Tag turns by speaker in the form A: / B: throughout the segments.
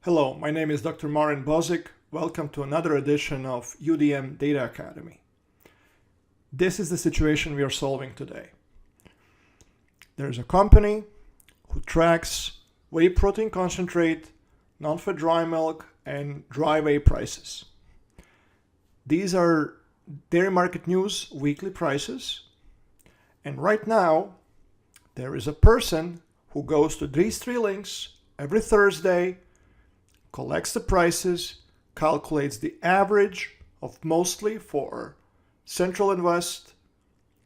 A: Hello, my name is Dr. Marin Bozic. Welcome to another edition of UDM Data Academy. This is the situation we are solving today. There's a company who tracks whey protein concentrate, non-fat dry milk, and dry whey prices. These are Dairy Market News weekly prices. And right now, there is a person who goes to these three links every Thursday, collects the prices, calculates the average of mostly for Central and West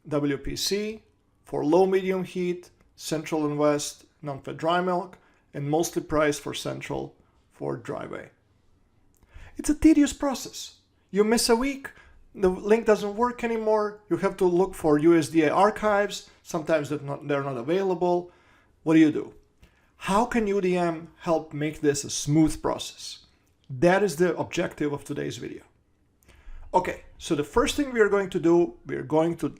A: WPC, for low medium heat, Central and West non-fat dry milk, and mostly price for Central for dry whey. It's a tedious process. You miss a week, the link doesn't work anymore, you have to look for USDA archives, sometimes they're not available. What do? How can UDM help make this a smooth process? That is the objective of today's video. Okay, so the first thing we are going to do, we are going to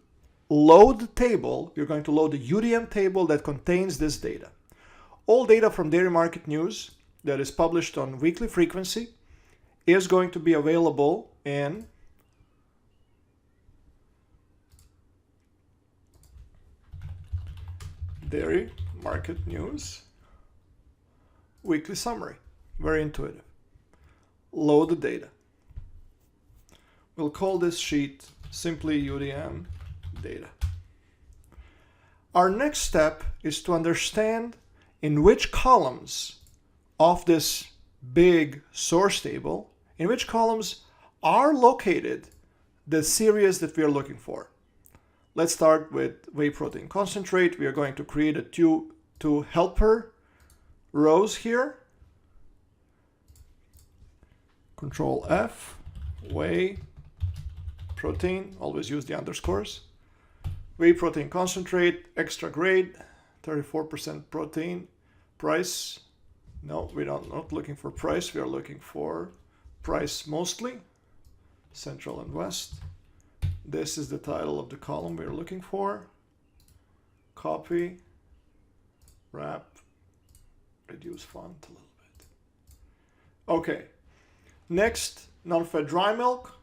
A: load the table. We're going to load the UDM table that contains this data. All data from Dairy Market News that is published on weekly frequency is going to be available in Dairy Market News weekly summary. Very intuitive. Load the data. We'll call this sheet simply UDM data. Our next step is to understand in which columns of this big source table, in which columns are located the series that we are looking for. Let's start with whey protein concentrate. We are going to create a two helper rows here. Control F, whey protein, always use the underscores. Whey protein concentrate, extra grade, 34% protein, price. No, we're not looking for price, we are looking for price mostly, Central and West. This is the title of the column we're looking for. Copy, wrap, reduce font a little bit. Okay, next, non-fat dry milk,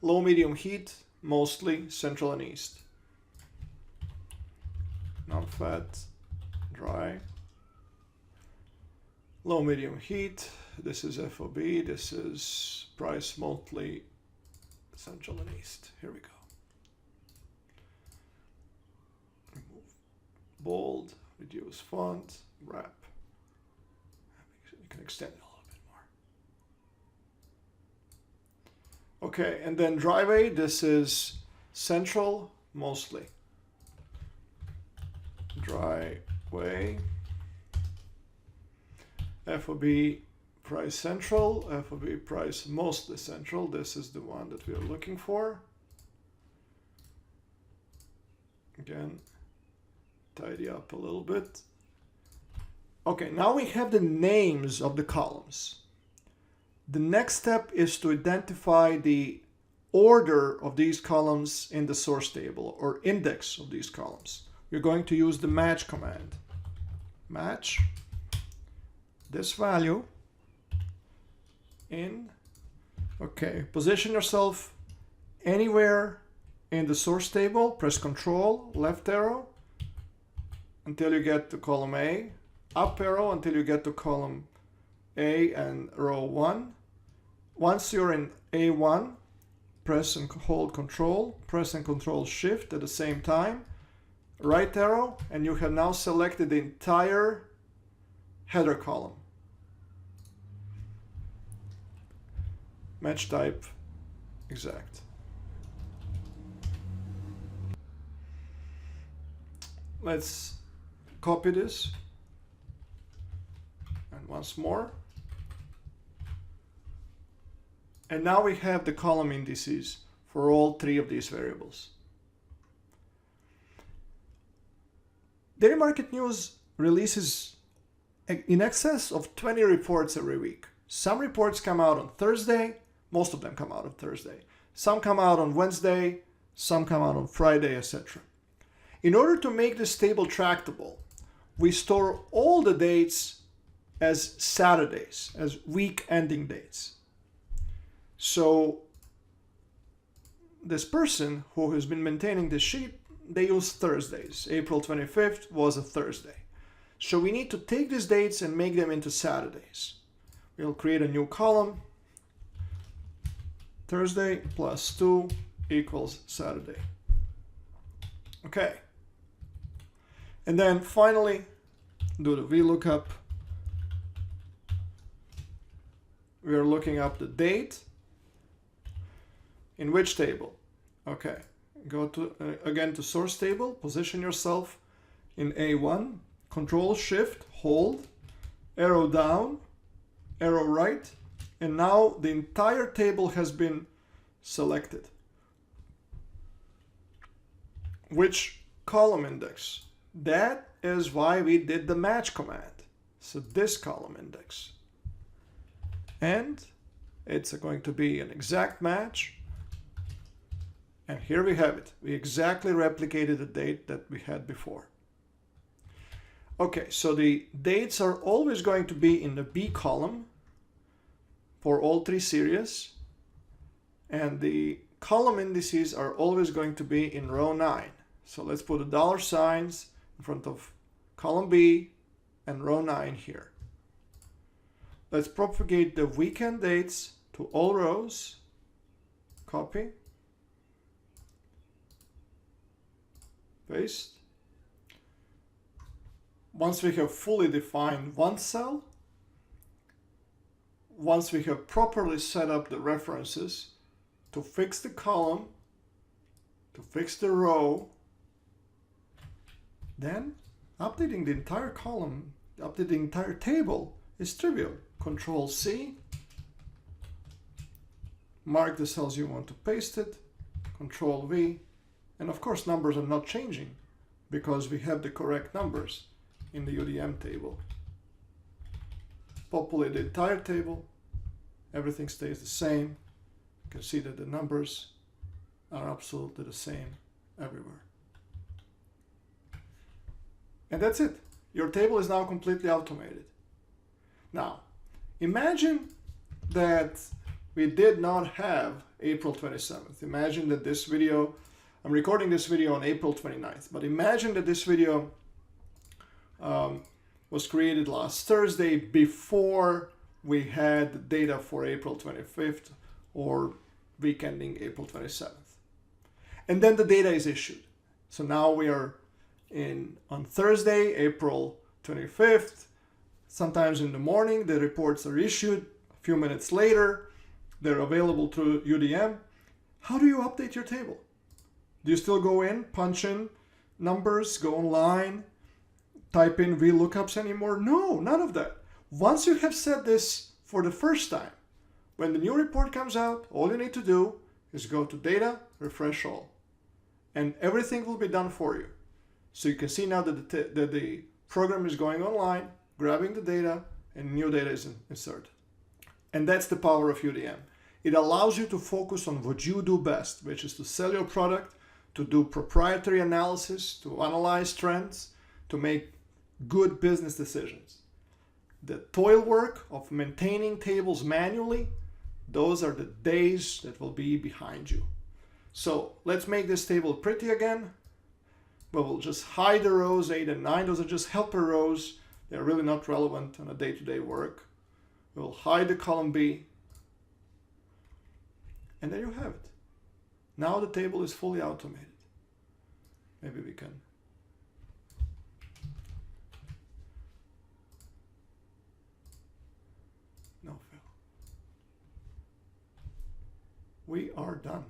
A: low medium heat, mostly Central and East. Non-fat dry, low medium heat, this is FOB, this is price mostly Central and East. Here we go. Remove bold, reduce font, wrap. You can extend it a little bit more. Okay, and then dry whey, this is Central mostly. Dry whey. FOB price Central, FOB price mostly Central. This is the one that we are looking for. Again, tidy up a little bit. Okay, now we have the names of the columns. The next step is to identify the order of these columns in the source table or index of these columns. We're going to use the match command. Match this value in, okay, position yourself anywhere in the source table, press Control, left arrow until you get to column A, up arrow until you get to column A and row 1. Once you're in A1, press and hold Control, press and Control Shift at the same time, right arrow, and you have now selected the entire header column. Match type exact. Let's copy this and once more. And now we have the column indices for all three of these variables. Dairy Market News releases in excess of 20 reports every week. Some reports come out on Thursday, most of them come out on Thursday. Some come out on Wednesday, some come out on Friday, etc. In order to make this table tractable, we store all the dates as Saturdays, as week ending dates. So this person who has been maintaining this sheet, they use Thursdays. April 25th was a Thursday. So we need to take these dates and make them into Saturdays. We'll create a new column. Thursday plus 2 equals Saturday. Okay. And then finally, do the VLOOKUP. We are looking up the date. In which table? Okay. Go to again to source table, position yourself in A1, Control Shift, hold, arrow down, arrow right, and now the entire table has been selected. Which column index? That is why we did the match command. So this column index. And it's going to be an exact match. And here we have it. We exactly replicated the date that we had before. Okay, so the dates are always going to be in the B column for all three series. And the column indices are always going to be in row 9. So let's put the dollar signs in front of column B and row 9 here. Let's propagate the weekend dates to all rows. Copy. Paste. Once we have fully defined one cell, once we have properly set up the references to fix the column, to fix the row, then updating the entire column, updating the entire table is trivial. Control C, mark the cells you want to paste it, Control V, and of course numbers are not changing because we have the correct numbers in the UDM table. Populate the entire table, everything stays the same. You can see that the numbers are absolutely the same everywhere. And that's it. Your table is now completely automated. Now, imagine that we did not have April 27th. Imagine that this video, I'm recording this video on April 29th, but imagine that this video was created last Thursday before we had data for April 25th or week ending April 27th. And then the data is issued. So now we are on Thursday, April 25th. Sometimes in the morning, the reports are issued. A few minutes later, they're available through UDM. How do you update your table? Do you still go in, punch in numbers, go online, type in VLOOKUPs anymore? No, none of that. Once you have said this for the first time, when the new report comes out, all you need to do is go to Data, Refresh All, and everything will be done for you. So you can see now that the program is going online, grabbing the data, and new data is inserted. And that's the power of UDM. It allows you to focus on what you do best, which is to sell your product, to do proprietary analysis, to analyze trends, to make good business decisions. The toil work of maintaining tables manually, those are the days that will be behind you. So let's make this table pretty again. But we'll just hide the rows 8 and 9. Those are just helper rows. They're really not relevant on a day-to-day work. We'll hide the column B. And there you have it. Now the table is fully automated. Maybe we can. No fail. We are done.